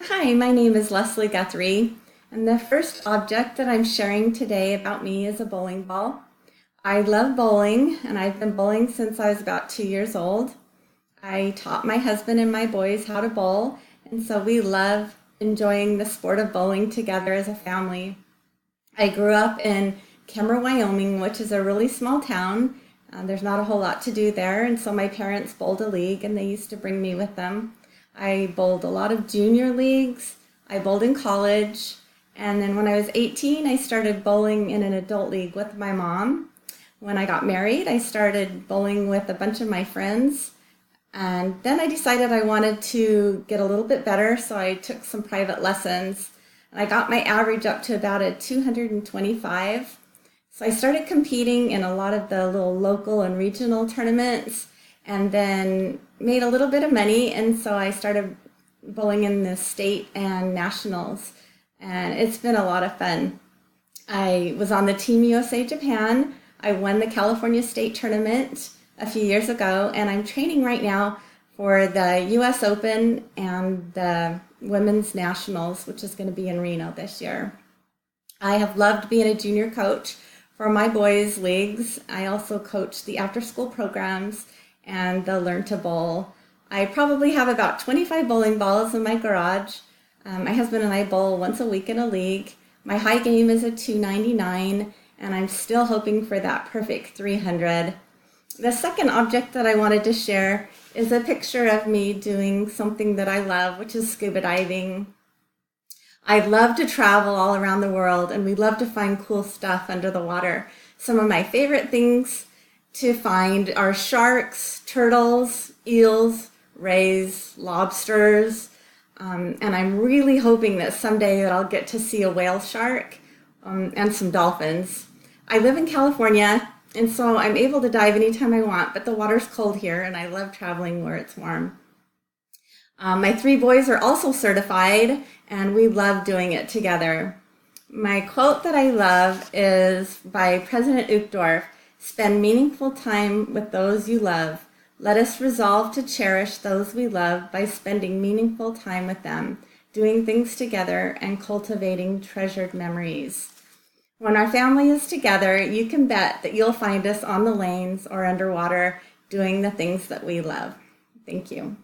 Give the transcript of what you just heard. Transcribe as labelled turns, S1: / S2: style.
S1: Hi, my name is Leslie Guthrie, and the first object that I'm sharing today about me is a bowling ball. I love bowling, and I've been bowling since I was about 2 years old. I taught my husband and my boys how to bowl, and so we love enjoying the sport of bowling together as a family. I grew up in Kemmer, Wyoming, which is a really small town. There's not a whole lot to do there, and so my parents bowled a league and they used to bring me with them. I bowled a lot of junior leagues. I bowled in college, and then when I was 18, I started bowling in an adult league with my mom. When I got married, I started bowling with a bunch of my friends, and then I decided I wanted to get a little bit better, so I took some private lessons. And I got my average up to about a 225. So I started competing in a lot of the little local and regional tournaments and then made a little bit of money. And so I started bowling in the state and nationals. And it's been a lot of fun. I was on the Team USA Japan. I won the California State Tournament a few years ago, and I'm training right now for the US Open and the Women's Nationals, which is going to be in Reno this year. I have loved being a junior coach for my boys' leagues. I also coach the after-school programs and the Learn to Bowl. I probably have about 25 bowling balls in my garage. My husband and I bowl once a week in a league. My high game is a 299, and I'm still hoping for that perfect 300. The second object that I wanted to share is a picture of me doing something that I love, which is scuba diving. I love to travel all around the world, and we love to find cool stuff under the water. Some of my favorite things to find are sharks, turtles, eels, rays, lobsters, and I'm really hoping that someday that I'll get to see a whale shark and some dolphins. I live in California, and so I'm able to dive anytime I want, but the water's cold here, and I love traveling where it's warm. My three boys are also certified, and we love doing it together. My quote that I love is by President Uchtdorf: "Spend meaningful time with those you love. Let us resolve to cherish those we love by spending meaningful time with them, doing things together, and cultivating treasured memories." When our family is together, you can bet that you'll find us on the lanes or underwater doing the things that we love. Thank you.